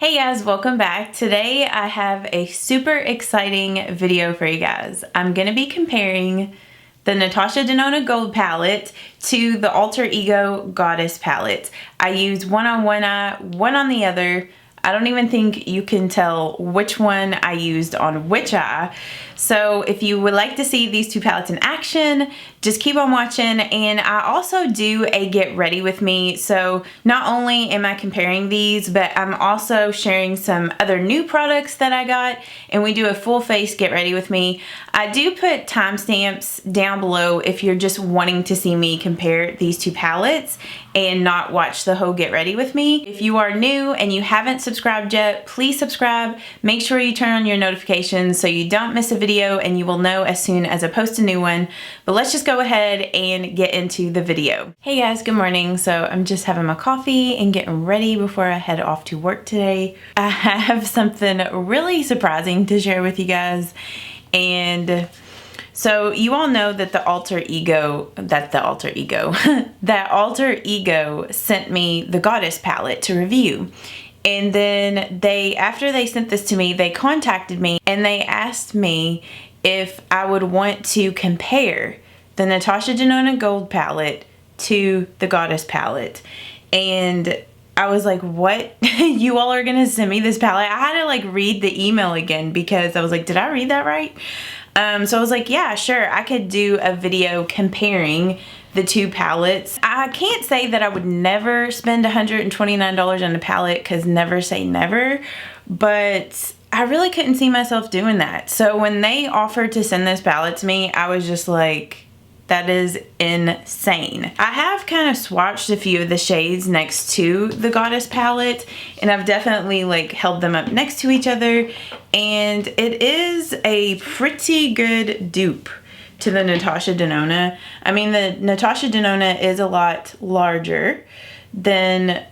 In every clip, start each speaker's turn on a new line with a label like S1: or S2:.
S1: Hey guys, welcome back. Today I have a super exciting video for you guys. I'm going to be comparing the Natasha Denona Gold Palette to the Alter Ego Goddess Palette. I used one on one eye, one on the other. I don't even think you can tell which one I used on which eye. So if you would like to see these two palettes in action, just keep on watching. And I also do a get ready with me. So not only am I comparing these, but I'm also sharing some other new products that I got, and we do a full face get ready with me. I do put timestamps down below if you're just wanting to see me compare these two palettes and not watch the whole get ready with me. If you are new and you haven't subscribed yet, please subscribe. Make sure you turn on your notifications so you don't miss a video, and you will know as soon as I post a new one. But let's just go ahead and get into the video. Hey guys, good morning. So I'm just having my coffee and getting ready before I head off to work today. I have something really surprising to share with you guys. And so you all know that that Alter Ego sent me the Goddess palette to review. And then after they sent this to me, they contacted me and they asked me if I would want to compare the Natasha Denona Gold Palette to the Goddess palette. And I was like, what? You all are gonna send me this palette? I had to like read the email again because I was like, did I read that right? So I was like, yeah, sure, I could do a video comparing the two palettes. I can't say that I would never spend $129 on a palette, because never say never, but I really couldn't see myself doing that. So when they offered to send this palette to me, I was just like, that is insane. I have kind of swatched a few of the shades next to the Goddess palette, and I've definitely like held them up next to each other, and it is a pretty good dupe to the Natasha Denona. I mean, the Natasha Denona is a lot larger than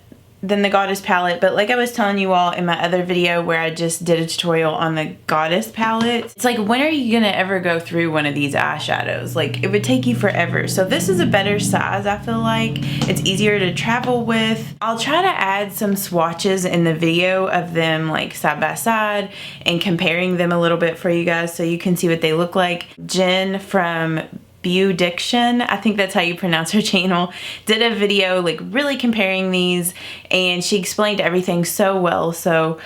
S1: the Goddess palette, but like I was telling you all in my other video where I just did a tutorial on the Goddess palette, it's like, when are you gonna ever go through one of these eyeshadows? Like, it would take you forever. So this is a better size, I feel like. It's easier to travel with. I'll try to add some swatches in the video of them like side by side and comparing them a little bit for you guys so you can see what they look like. Jen from Diction, I think that's how you pronounce her channel, did a video like really comparing these, and she explained everything so well. So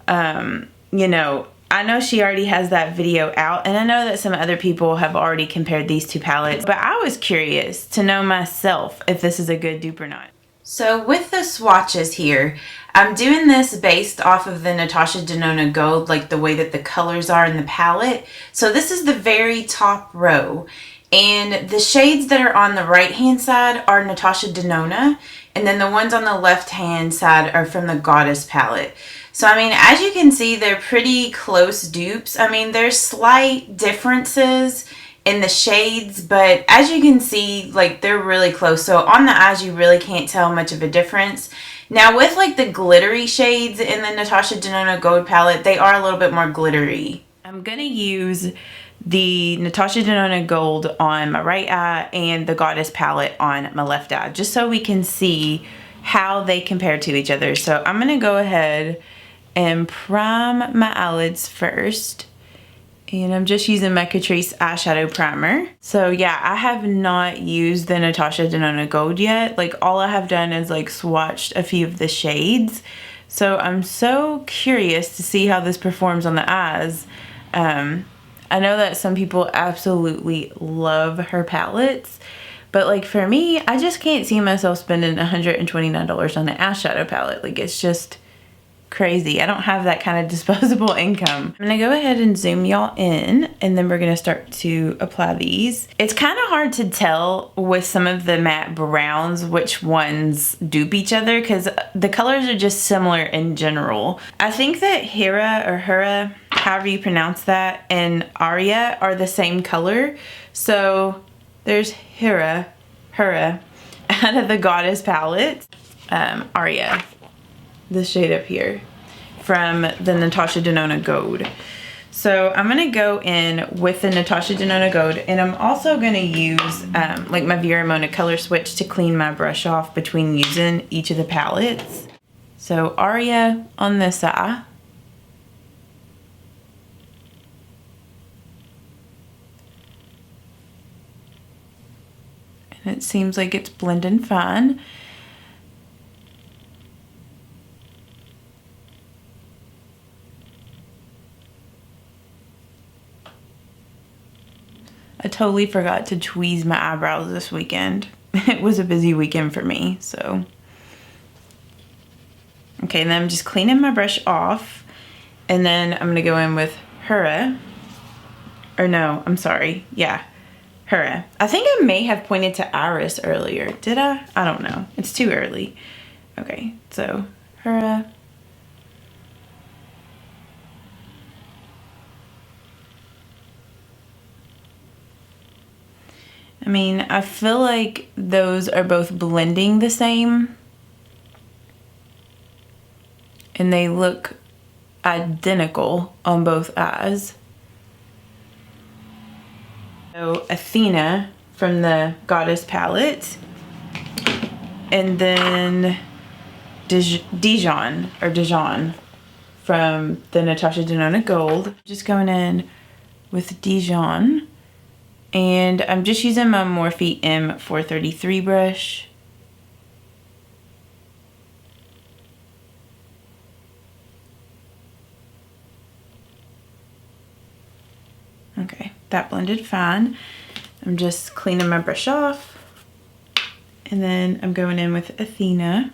S1: you know, I know she already has that video out, and I know that some other people have already compared these two palettes, but I was curious to know myself if this is a good dupe or not. So with the swatches here, I'm doing this based off of the Natasha Denona Gold, like the way that the colors are in the palette. So this is the very top row. And the shades that are on the right hand side are Natasha Denona, and then the ones on the left hand side are from the Goddess palette. So I mean, as you can see, they're pretty close dupes. I mean, there's slight differences in the shades, but as you can see, like, they're really close. So on the eyes, you really can't tell much of a difference. Now with like the glittery shades in the Natasha Denona Gold palette, they are a little bit more glittery. I'm gonna use the Natasha Denona Gold on my right eye and the Goddess palette on my left eye, just so we can see how they compare to each other. So I'm gonna go ahead and prime my eyelids first, and I'm just using my Catrice eyeshadow primer. So yeah, I have not used the Natasha Denona Gold yet. Like, all I have done is like swatched a few of the shades. So I'm so curious to see how this performs on the eyes. I know that some people absolutely love her palettes, but like for me, I just can't see myself spending $129 on an eyeshadow palette. Like, it's just crazy. I don't have that kind of disposable income. I'm gonna go ahead and zoom y'all in, and then we're gonna start to apply these. It's kind of hard to tell with some of the matte browns which ones dupe each other, because the colors are just similar in general. I think that Hera, however you pronounce that, and Aria are the same color. So there's Hera out of the Goddess palette. Aria, this shade up here from the Natasha Denona Gold. So I'm gonna go in with the Natasha Denona Gold, and I'm also gonna use like my Vera Mona color switch to clean my brush off between using each of the palettes. So Aria on this eye. And it seems like it's blending fine. I totally forgot to tweeze my eyebrows this weekend. It was a busy weekend for me, so. Okay, and then I'm just cleaning my brush off. And then I'm gonna go in with Hura. Or no, I'm sorry, yeah, Hura. I think I may have pointed to Iris earlier. Did I? I don't know, it's too early. Okay, so Hura. I mean, I feel like those are both blending the same. And they look identical on both eyes. So Athena from the Goddess palette. And then Dijon from the Natasha Denona Gold. Just going in with Dijon. And I'm just using my Morphe M433 brush. Okay, that blended fine. I'm just cleaning my brush off. And then I'm going in with Athena.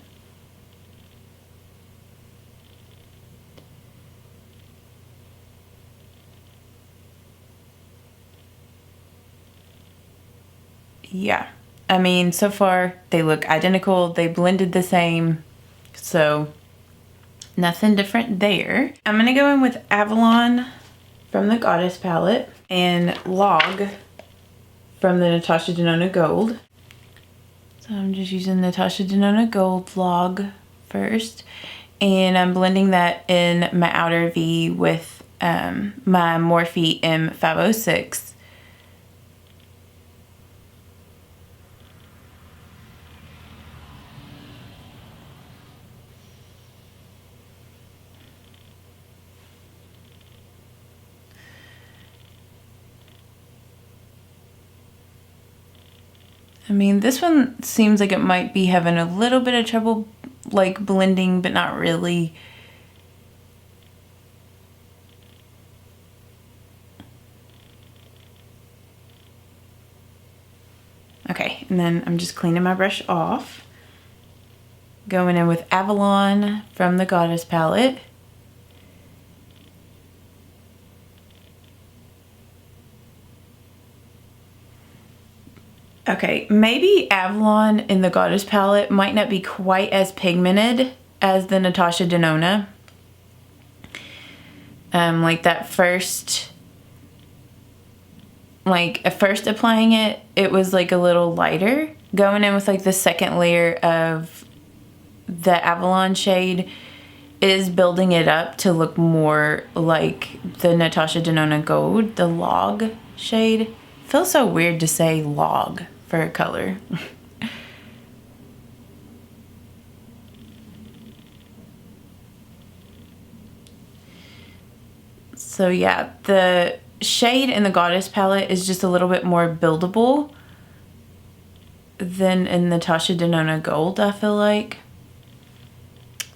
S1: Yeah, I mean, so far they look identical. They blended the same, so nothing different there. I'm gonna go in with Avalon from the Goddess palette and Log from the Natasha Denona Gold. So I'm just using Natasha Denona Gold Log first, and I'm blending that in my outer V with my Morphe M506. I mean, this one seems like it might be having a little bit of trouble like blending, but not really. Okay, and then I'm just cleaning my brush off. Going in with Avalon from the Goddess palette. Okay, maybe Avalon in the Goddess palette might not be quite as pigmented as the Natasha Denona. Like that first, at first applying it, it was like a little lighter. Going in with like the second layer of the Avalon shade is building it up to look more like the Natasha Denona Gold, the Log shade. Feels so weird to say log for a color. So yeah, the shade in the Goddess palette is just a little bit more buildable than in Natasha Denona Gold, I feel like.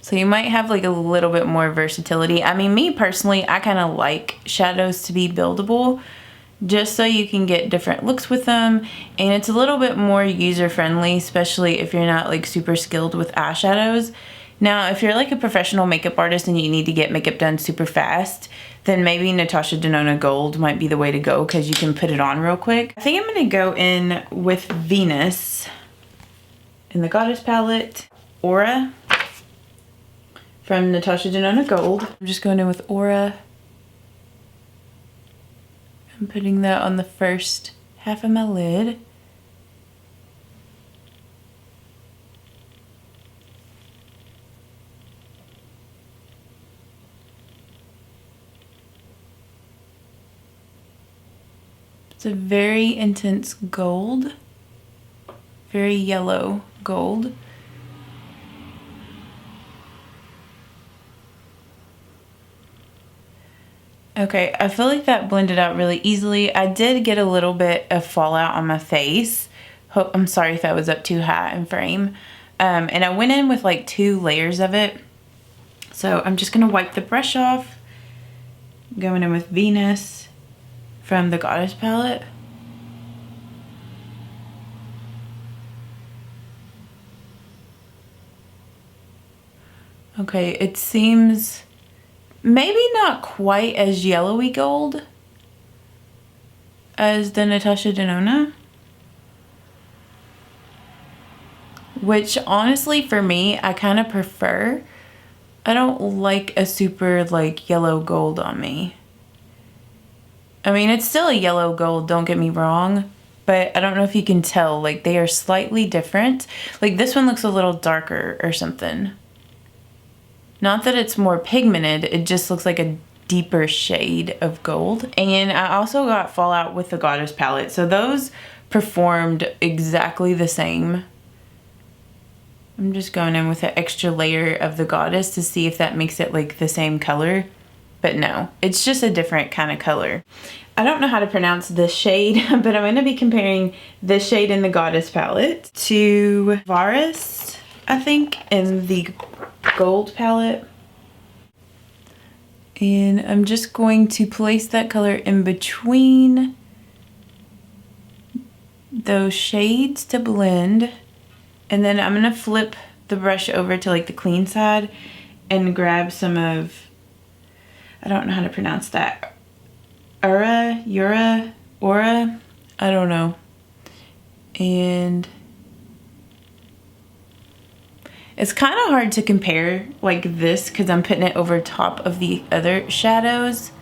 S1: So you might have like a little bit more versatility. I mean, me personally, I kind of like shadows to be buildable, just so you can get different looks with them, and it's a little bit more user-friendly, especially if you're not like super skilled with eyeshadows. Now, if you're like a professional makeup artist and you need to get makeup done super fast, then maybe Natasha Denona Gold might be the way to go because you can put it on real quick. I think I'm gonna go in with Venus in the Goddess palette, Aura from Natasha Denona Gold. I'm just going in with Aura. I'm putting that on the first half of my lid. It's a very intense gold, very yellow gold. Okay, I feel like that blended out really easily. I did get a little bit of fallout on my face. I'm sorry if I was up too high in frame. And I went in with like 2 layers of it. So I'm just gonna wipe the brush off. Going in with Venus from the Goddess palette. Okay, it seems maybe not quite as yellowy gold as the Natasha Denona. Which honestly for me, I kind of prefer. I don't like a super like yellow gold on me. I mean, it's still a yellow gold, don't get me wrong. But I don't know if you can tell, like they are slightly different. Like this one looks a little darker or something. Not that it's more pigmented, it just looks like a deeper shade of gold. And I also got fallout with the Goddess palette. So those performed exactly the same. I'm just going in with an extra layer of the Goddess to see if that makes it like the same color. But no, it's just a different kind of color. I don't know how to pronounce this shade, but I'm going to be comparing this shade in the Goddess palette to Varis, I think, in the Gold palette. And I'm just going to place that color in between those shades to blend. And then I'm gonna flip the brush over to like the clean side and grab some of, I don't know how to pronounce that, Aura, I don't know. And it's kind of hard to compare like this because I'm putting it over top of the other shadows,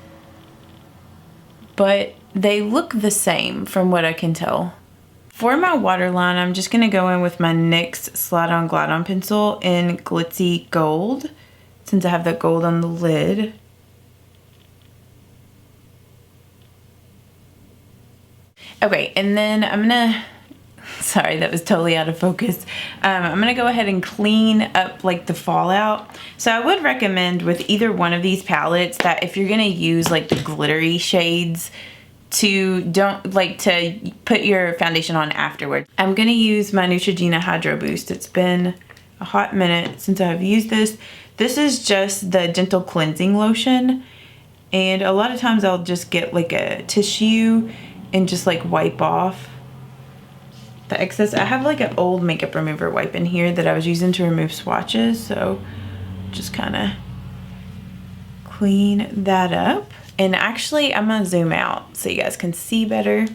S1: but they look the same from what I can tell. For my waterline, I'm just gonna go in with my NYX Slide On Glide On pencil in Glitzy Gold, since I have that gold on the lid. Okay, and then I'm gonna, sorry, that was totally out of focus. I'm gonna go ahead and clean up like the fallout. So I would recommend with either one of these palettes that if you're gonna use like the glittery shades, to put your foundation on afterward. I'm gonna use my Neutrogena Hydro Boost. It's been a hot minute since I've used this. This is just the gentle cleansing lotion. And a lot of times I'll just get like a tissue and just like wipe off the excess. I have like an old makeup remover wipe in here that I was using to remove swatches. So just kind of clean that up. And actually, I'm gonna zoom out so you guys can see better.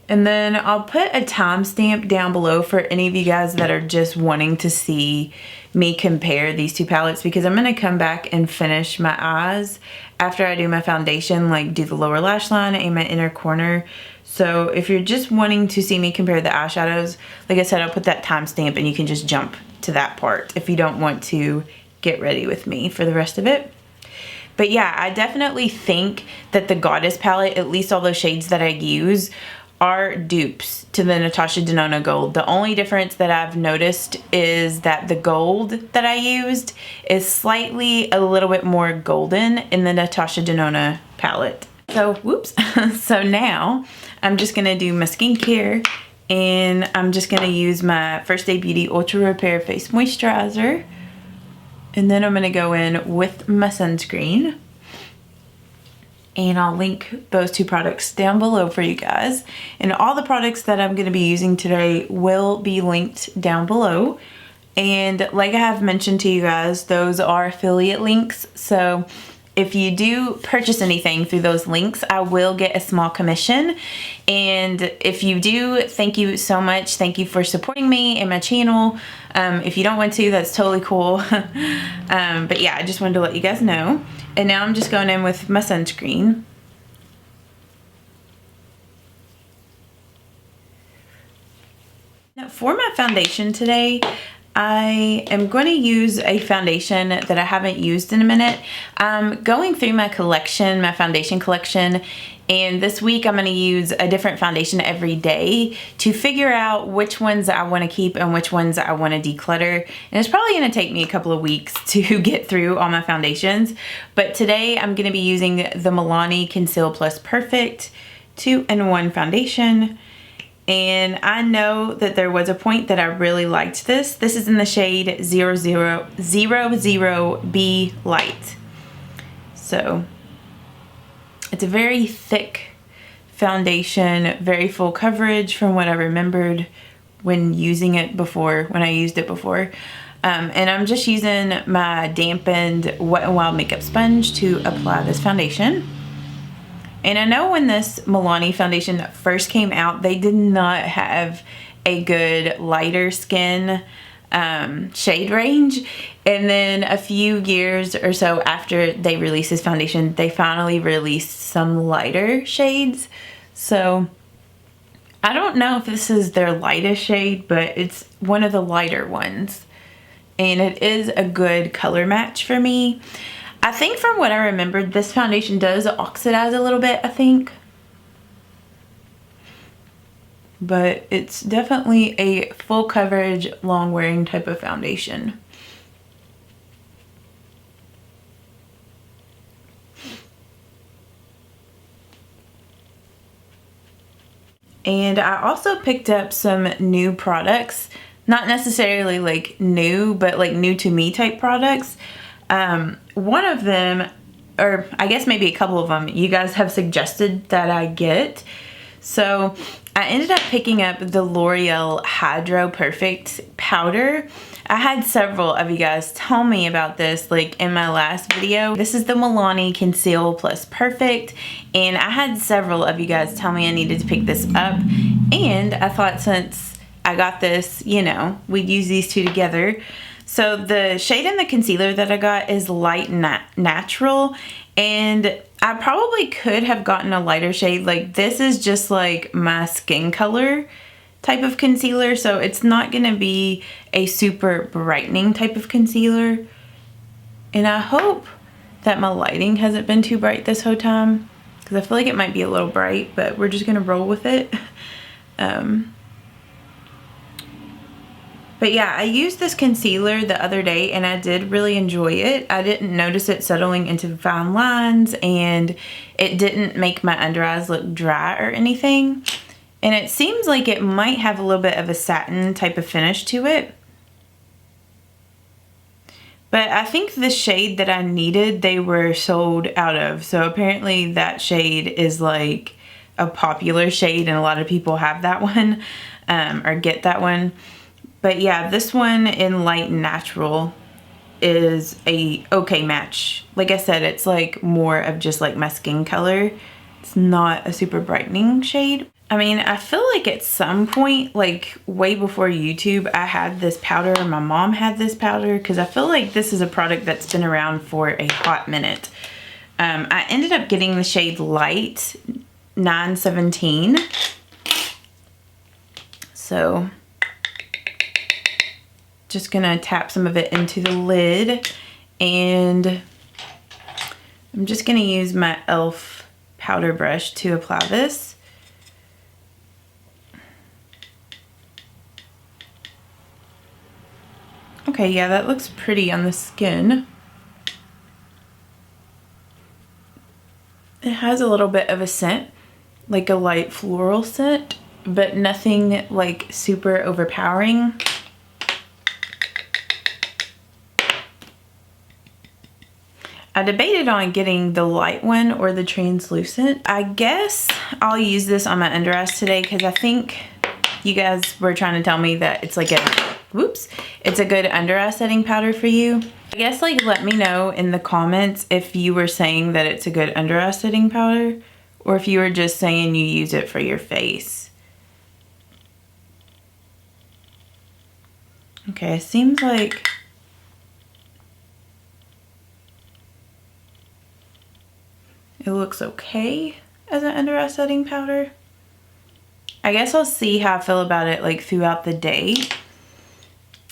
S1: And then I'll put a timestamp down below for any of you guys that are just wanting to see me compare these 2 palettes, because I'm gonna come back and finish my eyes after I do my foundation, like do the lower lash line and my inner corner. So if you're just wanting to see me compare the eyeshadows, like I said, I'll put that timestamp and you can just jump to that part if you don't want to get ready with me for the rest of it. But yeah, I definitely think that the Goddess palette, at least all those shades that I use, are dupes to the Natasha Denona Gold. The only difference that I've noticed is that the gold that I used is slightly a little bit more golden in the Natasha Denona palette. So, whoops. So now I'm just gonna do my skincare, and I'm just gonna use my First Day Beauty Ultra Repair Face Moisturizer. And then I'm gonna go in with my sunscreen. And I'll link those 2 products down below for you guys. And all the products that I'm gonna be using today will be linked down below. And like I have mentioned to you guys, those are affiliate links. So if you do purchase anything through those links, I will get a small commission. And if you do, thank you so much. Thank you for supporting me and my channel. If you don't want to, that's totally cool. But yeah, I just wanted to let you guys know. And now I'm just going in with my sunscreen. Now for my foundation today, I am going to use a foundation that I haven't used in a minute. I'm going through my collection, my foundation collection, and this week I'm going to use a different foundation every day to figure out which ones I want to keep and which ones I want to declutter. And it's probably going to take me a couple of weeks to get through all my foundations. But today I'm going to be using the Milani Conceal Plus Perfect 2-in-1 foundation. And I know that there was a point that I really liked this. This is in the shade 00B Light. So it's a very thick foundation, very full coverage from what I remembered when using it before, when I used it before. And I'm just using my dampened Wet n Wild makeup sponge to apply this foundation. And I know when this Milani foundation first came out, they did not have a good lighter skin shade range. And then a few years or so after they released this foundation, they finally released some lighter shades. So I don't know if this is their lightest shade, but it's one of the lighter ones. And it is a good color match for me. I think from what I remembered, this foundation does oxidize a little bit, I think. But it's definitely a full coverage, long wearing type of foundation. And I also picked up some new products. Not necessarily like new, but like new to me type products. One of them, or I guess maybe a couple of them, you guys have suggested that I get. So I ended up picking up the L'Oreal Hydro Perfect powder. I had several of you guys tell me about this like in my last video. This is the Milani Conceal Plus Perfect, and I had several of you guys tell me I needed to pick this up, and I thought since I got this, you know, we'd use these two together. So the shade in the concealer that I got is Light Natural, and I probably could have gotten a lighter shade. Like this is just like my skin color type of concealer, so it's not gonna be a super brightening type of concealer. And I hope that my lighting hasn't been too bright this whole time, because I feel like it might be a little bright, but we're just gonna roll with it. But yeah, I used this concealer the other day and I did really enjoy it. I didn't notice it settling into fine lines, and it didn't make my under eyes look dry or anything. And it seems like it might have a little bit of a satin type of finish to it. But I think the shade that I needed, they were sold out of. So apparently that shade is like a popular shade and a lot of people have that one or get that one. But yeah, this one in Light Natural is a okay match. Like I said, it's like more of just like my skin color. It's not a super brightening shade. I mean, I feel like at some point, like way before YouTube, I had this powder, my mom had this powder, because I feel like this is a product that's been around for a hot minute. I ended up getting the shade Light 917. So just gonna tap some of it into the lid, and I'm just gonna use my e.l.f. powder brush to apply this. Okay, yeah, that looks pretty on the skin. It has a little bit of a scent, like a light floral scent, but nothing like super overpowering. I debated on getting the light one or the translucent. I guess I'll use this on my under eyes today because I think you guys were trying to tell me that it's like a, whoops, it's a good under eye setting powder for you. I guess like let me know in the comments if you were saying that it's a good under eye setting powder or if you were just saying you use it for your face. Okay, it seems like it looks okay as an under eye setting powder. I guess I'll see how I feel about it like throughout the day.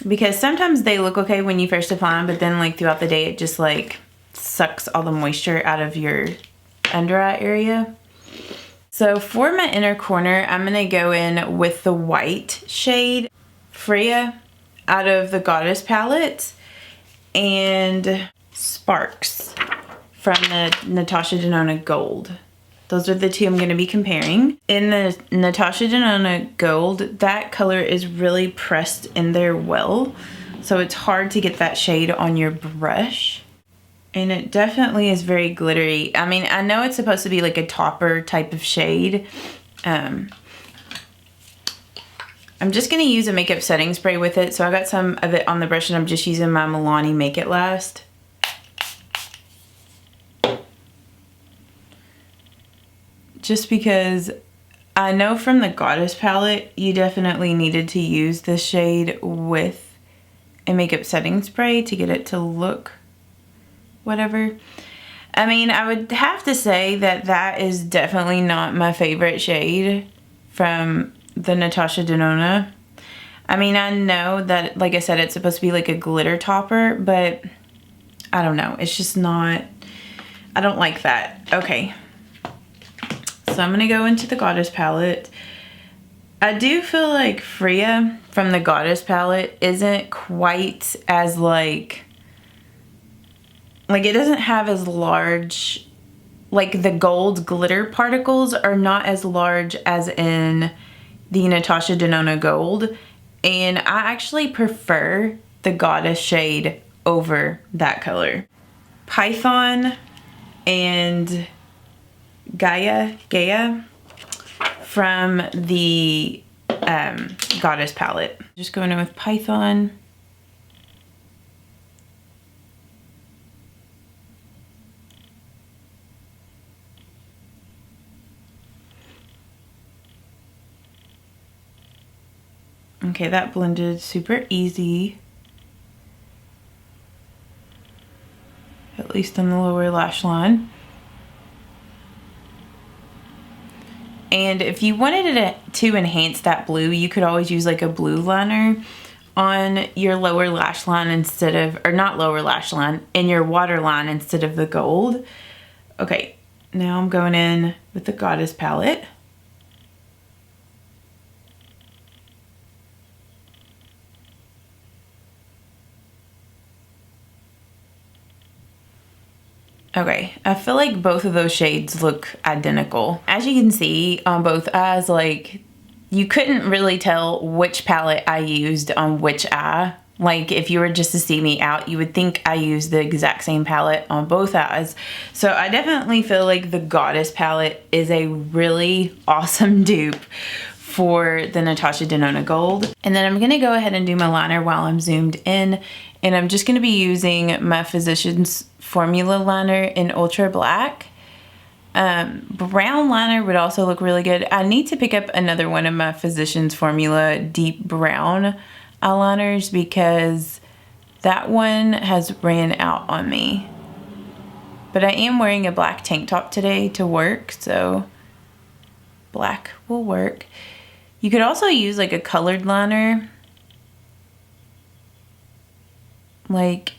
S1: because sometimes they look okay when you first apply them, but then like throughout the day it just like sucks all the moisture out of your under eye area. So for my inner corner, I'm gonna go in with the white shade Freya out of the Goddess palette and Sparks from the Natasha Denona Gold. Those are the two I'm going to be comparing. In the Natasha Denona Gold, that color is really pressed in there well, so it's hard to get that shade on your brush. And it definitely is very glittery. I mean, I know it's supposed to be like a topper type of shade. I'm just going to use a makeup setting spray with it. So I got some of it on the brush and I'm just using my Milani Make It Last. Just because I know from the Goddess palette, you definitely needed to use this shade with a makeup setting spray to get it to look whatever. I mean, I would have to say that that is definitely not my favorite shade from the Natasha Denona. I mean, I know that, like I said, it's supposed to be like a glitter topper, but I don't know. It's just not, I don't like that. Okay. So I'm going to go into the Goddess palette. I do feel like Freya from the Goddess palette isn't quite as like it doesn't have as large, like the gold glitter particles are not as large as in the Natasha Denona Gold. And I actually prefer the Goddess shade over that color. Python and Gaia from the Goddess palette. Just going in with Python. Okay, that blended super easy. At least on the lower lash line. And if you wanted it to enhance that blue, you could always use like a blue liner on your lower lash line instead of, or not lower lash line, in your waterline instead of the gold. Okay, now I'm going in with the Goddess palette. Okay, I feel like both of those shades look identical. As you can see on both eyes, like you couldn't really tell which palette I used on which eye. Like if you were just to see me out, you would think I used the exact same palette on both eyes. So I definitely feel like the Goddess palette is a really awesome dupe for the Natasha Denona Gold. And then I'm gonna go ahead and do my liner while I'm zoomed in. And I'm just gonna be using my Physicians Formula liner in Ultra Black. Brown liner would also look really good. I need to pick up another one of my Physicians Formula deep brown eyeliners because that one has ran out on me. But I am wearing a black tank top today to work, so black will work. You could also use like a colored liner, like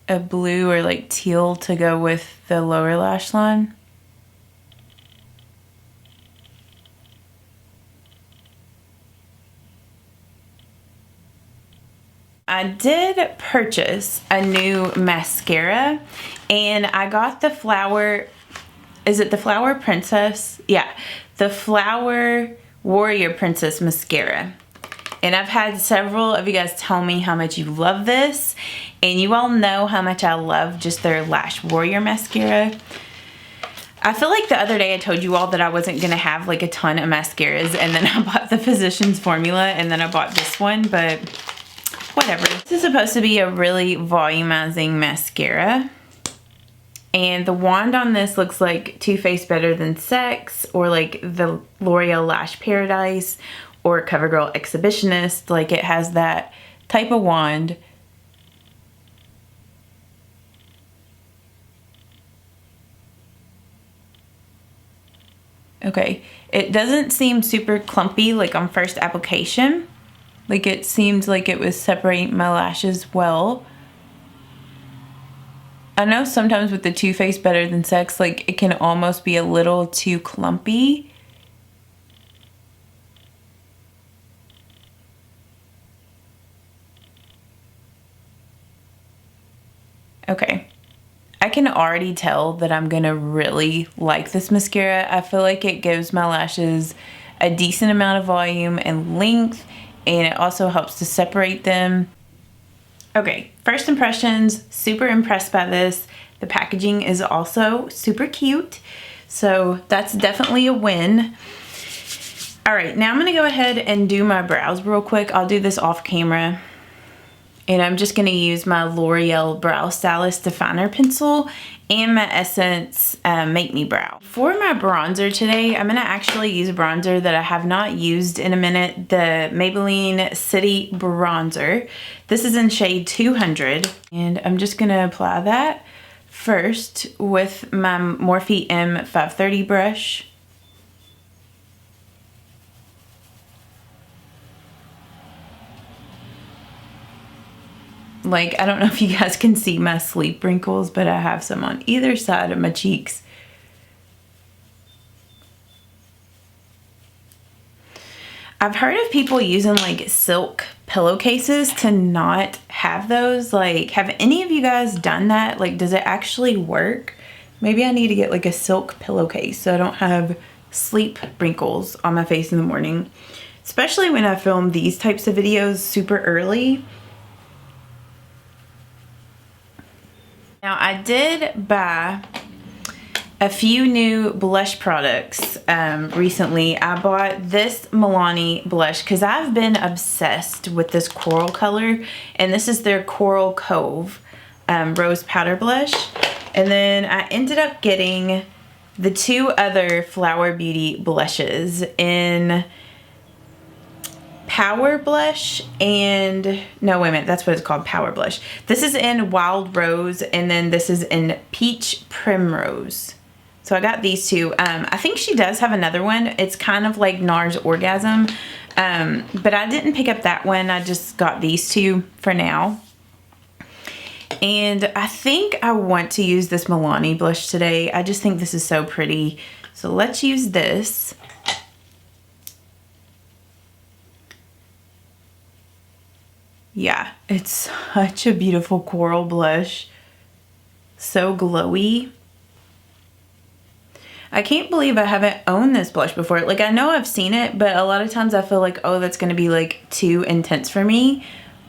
S1: a blue or like teal to go with the lower lash line. I did purchase a new mascara and I got the Flower, is it the Flower Princess? Yeah, the Flower Warrior Princess mascara. And I've had several of you guys tell me how much you love this, and you all know how much I love just their Lash Warrior mascara. I feel like the other day I told you all that I wasn't gonna have like a ton of mascaras, and then I bought the Physicians Formula, and then I bought this one, but whatever. This is supposed to be a really volumizing mascara. And the wand on this looks like Too Faced Better Than Sex, or like the L'Oreal Lash Paradise, or CoverGirl Exhibitionist. Like it has that type of wand. Okay, it doesn't seem super clumpy like on first application. Like it seemed like it was separating my lashes well. I know sometimes with the Too Faced Better Than Sex, like it can almost be a little too clumpy. Okay. I can already tell that I'm gonna really like this mascara. I feel like it gives my lashes a decent amount of volume and length, and it also helps to separate them. Okay, first impressions, super impressed by this. The packaging is also super cute, so that's definitely a win. All right, now I'm gonna go ahead and do my brows real quick. I'll do this off camera. And I'm just gonna use my L'Oreal Brow Stylist Definer Pencil and my Essence Make Me Brow. For my bronzer today, I'm gonna actually use a bronzer that I have not used in a minute, the Maybelline City Bronzer. This is in shade 200, and I'm just gonna apply that first with my Morphe M530 brush. Like, I don't know if you guys can see my sleep wrinkles, but I have some on either side of my cheeks. I've heard of people using like silk pillowcases to not have those. Like, have any of you guys done that? Like, does it actually work? Maybe I need to get like a silk pillowcase so I don't have sleep wrinkles on my face in the morning. Especially when I film these types of videos super early. Now, I did buy a few new blush products recently. I bought this Milani blush because I've been obsessed with this coral color, and this is their Coral Cove Rose Powder Blush. And then I ended up getting the two other Flower Beauty blushes in Power Blush and, no, wait a minute, that's what it's called, Power Blush. This is in Wild Rose, and then this is in Peach Primrose. So I got these two. I think she does have another one. It's kind of like NARS Orgasm, but I didn't pick up that one. I just got these two for now. And I think I want to use this Milani blush today. I just think this is so pretty. So let's use this. Yeah, it's such a beautiful coral blush. So glowy. I can't believe I haven't owned this blush before. Like, I know I've seen it, but a lot of times I feel like, oh, that's gonna be like too intense for me.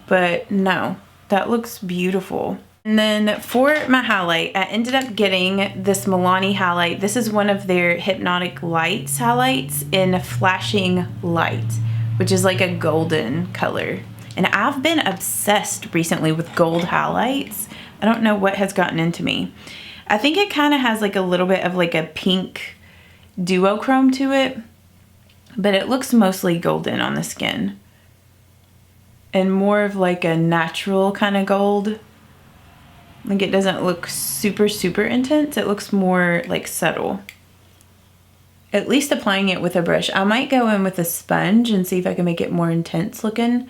S1: But no, that looks beautiful. And then for my highlight, I ended up getting this Milani highlight. This is one of their Hypnotic Lights highlights in Flashing Light, which is like a golden color. And I've been obsessed recently with gold highlights. I don't know what has gotten into me. I think it kind of has like a little bit of like a pink duochrome to it, but it looks mostly golden on the skin. And more of like a natural kind of gold. Like, it doesn't look super, super intense. It looks more like subtle. At least applying it with a brush. I might go in with a sponge and see if I can make it more intense looking.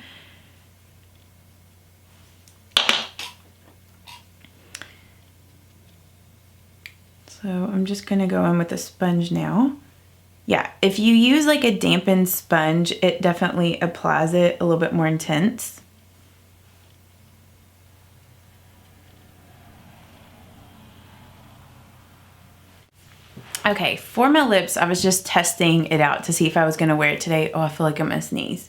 S1: So I'm just gonna go in with a sponge now. Yeah, if you use like a dampened sponge, it definitely applies it a little bit more intense. Okay, for my lips, I was just testing it out to see if I was gonna wear it today. Oh, I feel like I'm gonna sneeze.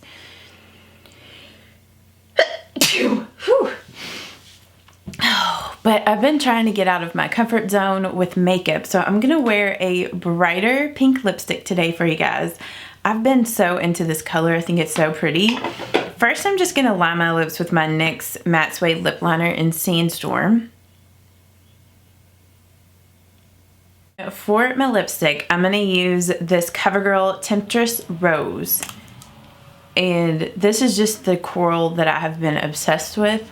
S1: But I've been trying to get out of my comfort zone with makeup, so I'm gonna wear a brighter pink lipstick today for you guys. I've been so into this color. I think it's so pretty. First, I'm just gonna line my lips with my NYX Matte Suede Lip Liner in Sandstorm. For my lipstick, I'm gonna use this CoverGirl Temptress Rose. And this is just the coral that I have been obsessed with.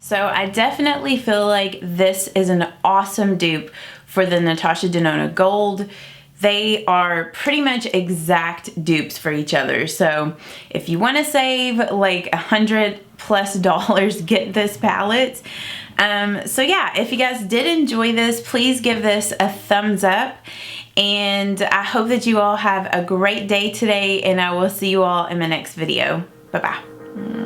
S1: So I definitely feel like this is an awesome dupe for the Natasha Denona Gold. They are pretty much exact dupes for each other. So if you want to save like $100+, get this palette. So yeah, if you guys did enjoy this, please give this a thumbs up. And I hope that you all have a great day today, and I will see you all in my next video. Bye-bye.